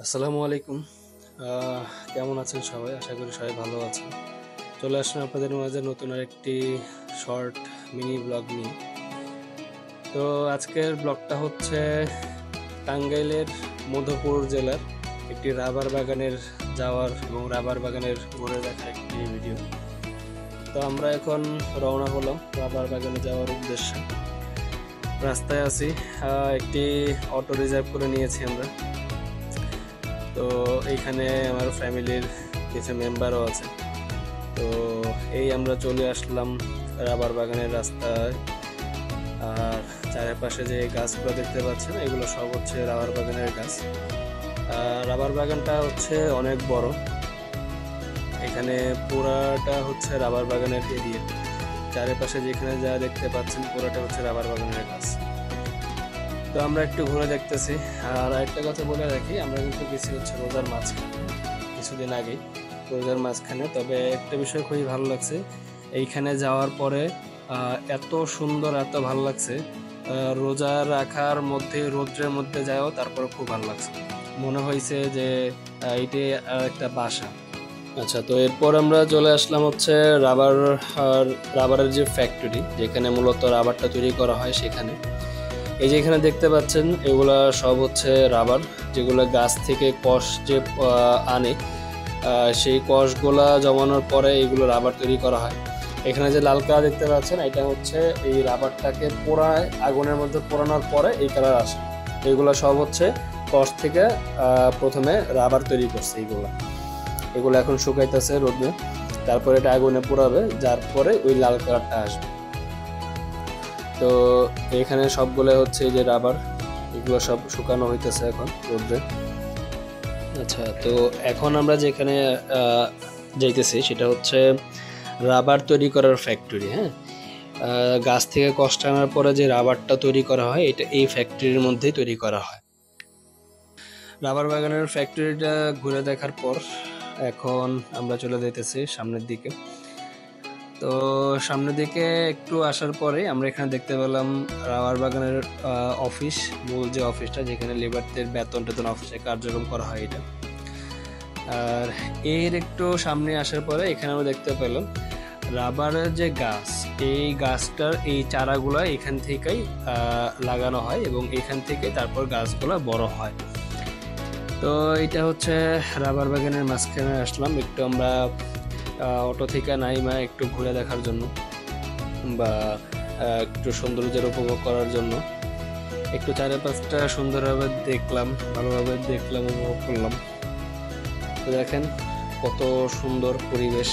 আসসালামু আলাইকুম। কেমন আছেন সবাই? আশা করি সবাই ভালো আছেন। চলে আসলাম আপনাদের মাঝে নতুন আরেকটি শর্ট মিনি ব্লগ নিয়ে। তো আজকের ব্লগটা হচ্ছে টাঙ্গাইলের মধুপুর জেলার একটি রাবার বাগানের যাওয়ার এবং রাবার বাগানের ঘুরে দেখার একটি ভিডিও। তো আমরা এখন রওনা হলাম রাবার বাগানে যাওয়ার উদ্দেশ্যে। রাস্তায় আছি, একটি অটো রিজার্ভ করে নিয়েছি আমরা। তো এইখানে আমার ফ্যামিলির কিছু মেম্বারও আছে। তো এই আমরা চলে আসলাম রাবার বাগানের রাস্তায়। আর চারপাশে যে গাছগুলো দেখতে পাচ্ছেন এগুলো সব হচ্ছে রাবার বাগানের গাছ। আর রাবার বাগানটা হচ্ছে অনেক বড়। এখানে পুরাটা হচ্ছে রাবার বাগানের এরিয়া। চারপাশে যেখানে যা দেখতে পাচ্ছেন পুরাটা হচ্ছে রাবার বাগানের গাছ। তো আমরা একটু ঘুরে দেখতেছি। আর একটা কথা বলে রাখি, আমরা কিন্তু গেছি হচ্ছে রোজার মাঝখানে, কিছুদিন আগেই রোজার মাঝখানে। তবে একটা বিষয় খুবই ভালো লাগছে, এইখানে যাওয়ার পরে এত সুন্দর, এত ভালো লাগছে। রোজা রাখার মধ্যে, রৌদ্রের মধ্যে যাও, তারপরে খুব ভালো লাগছে। মনে হয়েছে যে এইটি একটা বাসা। আচ্ছা, তো এরপর আমরা চলে আসলাম হচ্ছে রাবারের যে ফ্যাক্টরি, যেখানে মূলত রাবারটা তৈরি করা হয় সেখানে। এই যে এখানে দেখতে পাচ্ছেন এগুলা সব হচ্ছে রাবার, যেগুলো গাছ থেকে কষ যে আনে, সেই কষগুলা জমানোর পরে এগুলো রাবার তৈরি করা হয়। এখানে যে লাল কালার দেখতে পাচ্ছেন এটা হচ্ছে এই রাবারটাকে পোড়ায়, আগুনের মধ্যে পোড়ানোর পরে এই কালার আসে। এগুলো সব হচ্ছে কষ থেকে প্রথমে রাবার তৈরি করছে। এগুলো এখন শুকাইতেছে রোদে, তারপরে এটা আগুনে পোড়াবে, যার পরে ওই লাল কালারটা আসবে। তো এখানে সবগুলো হচ্ছে যে রাবার, এগুলো সব শুকানো হইতেছে এখন রোদ্রে। আচ্ছা, তো এখন আমরা যেখানে যাইতেছি সেটা হচ্ছে রাবার তৈরি করার ফ্যাক্টরি। হ্যাঁ, গাছ থেকে কষ্ট আনার পরে যে রাবারটা তৈরি করা হয় এটা এই ফ্যাক্টরির মধ্যেই তৈরি করা হয়। রাবার বাগানের ফ্যাক্টরিটা ঘুরে দেখার পর এখন আমরা চলে যাইতেছি সামনের দিকে। তো সামনের দিকে একটু আসার পরে আমরা এখানে দেখতে পেলাম রাবার বাগানের অফিস, মূল যে অফিসটা, যেখানে লেবারদের বেতন অফিসে কার্যক্রম করা হয় এটা। আর এর একটু সামনে আসার পরে এখানে আমরা দেখতে পেলাম রাবারের যে গাছ, এই গাছটার এই চারাগুলো এখান থেকেই লাগানো হয় এবং এখান থেকে তারপর গাছগুলো বড় হয়। তো এটা হচ্ছে রাবার বাগানের মাঝখানে আসলাম একটু আমরা অটো থেকে নাইমা একটু ঘুরে দেখার জন্য বা একটু সৌন্দর্যের উপভোগ করার জন্য। একটু চারপাশটা সুন্দরভাবে দেখলাম, ভালোভাবে দেখলাম, উপভোগ করলাম। তো দেখেন কত সুন্দর পরিবেশ।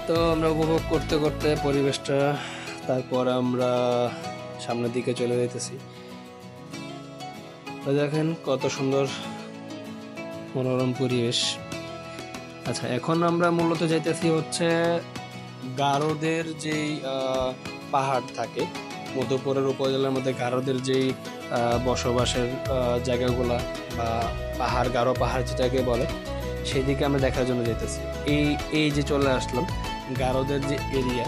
তো আমরা উপভোগ করতে করতে পরিবেশটা, তারপর আমরা সামনের দিকে চলে যেতেছি। তো দেখেন কত সুন্দর মনোরম পরিবেশ। আচ্ছা, এখন আমরা মূলত যাইতেছি হচ্ছে গারোদের যেই পাহাড় থাকে মধুপুরের উপজেলার মধ্যে, গারোদের যেই বসবাসের জায়গাগুলা বা পাহাড়, গারো পাহাড় যেটাকে বলে, সেই দিকে আমরা দেখার জন্য যেতেছি। এই যে চলে আসলাম গারোদের যে এরিয়া,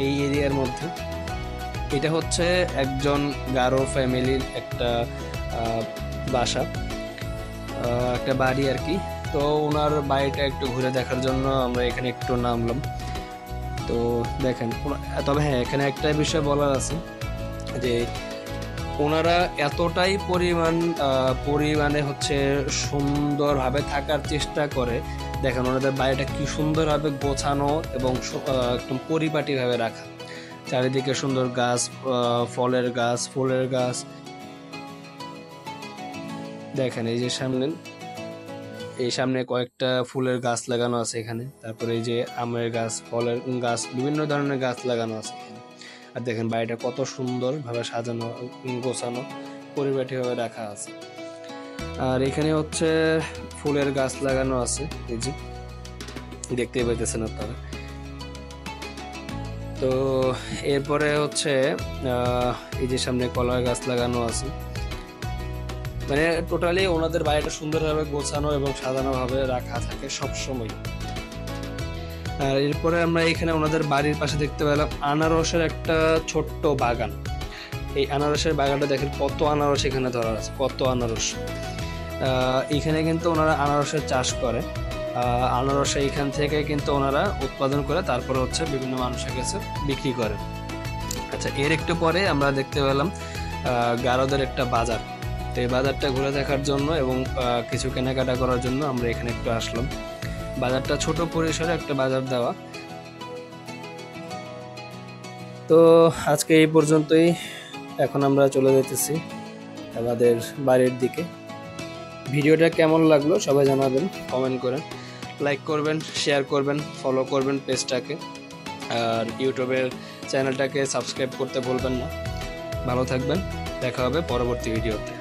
এই এরিয়ার মধ্যে এটা হচ্ছে একজন গারো ফ্যামিলির একটা বাসা, একটা বাড়ি আর কি। তো ওনার বাড়িটা একটু ঘুরে দেখার জন্য আমরা এখানে একটু নামলাম। তো দেখেন, তবে হ্যাঁ, এখানে একটা বিষয় বলার আছে যে ওনারা এতটাই পরিমাণে হচ্ছে সুন্দরভাবে থাকার চেষ্টা করে। দেখেন ওনাদের বাড়িটা কি সুন্দরভাবে গোছানো এবং একদম পরিপাটিভাবে রাখা। চারিদিকে সুন্দর গাছ, ফলের গাছ, ফুলের গাছ। দেখেন এই সামনে কয়েকটা ফুলের গাছ লাগানো আছে এখানে। তারপরে এই যে আমের গাছ, ফলের গাছ, বিভিন্ন ধরনের গাছ লাগানো আছে এখানে। আর দেখেন বাড়িটা কত সুন্দর ভাবে সাজানো, গোছানো, পরিপাটিভাবে রাখা আছে। আর এখানে হচ্ছে ফুলের গাছ লাগানো আছে, এই যে দেখতেই পাইতেছেন আপনারা। তো এরপরে হচ্ছে এই যে সামনে কলার গাছ লাগানো আছে। মানে টোটালি ওনাদের বাড়িটা সুন্দরভাবে গোছানো এবং সাজানো ভাবে রাখা থাকে সব সময়। আর এরপরে আমরা এখানে ওনাদের বাড়ির পাশে দেখতে পেলাম আনারসের একটা ছোট্ট বাগান। এই আনারসের বাগানটা দেখেন কত আনারস এখানে ধরা আছে, কত আনারস। এইখানে কিন্তু ওনারা আনারসের চাষ করে, আনারস এইখান থেকে কিন্তু ওনারা উৎপাদন করে তারপরে হচ্ছে বিভিন্ন মানুষের কাছে বিক্রি করে। আচ্ছা, এর একটু পরে আমরা দেখতে পেলাম গারদের একটা বাজার। তো এই বাজারটা ঘুরে দেখার জন্য এবং কিছু কেনাকাটা করার জন্য আমরা এখানে একটু আসলাম। বাজারটা ছোট পরিসরে একটা বাজার দেওয়া। তো আজকে এই পর্যন্তই, এখন আমরা চলে যেতেছি আমাদের বাড়ির দিকে। ভিডিওটা কেমন লাগলো সবাই জানাবেন কমেন্ট করে, লাইক করবেন, শেয়ার করবেন, ফলো করবেন পেজটাকে, আর ইউটিউবের চ্যানেলটাকে সাবস্ক্রাইব করতে ভুলবেন না। ভালো থাকবেন, দেখা হবে পরবর্তী ভিডিওতে।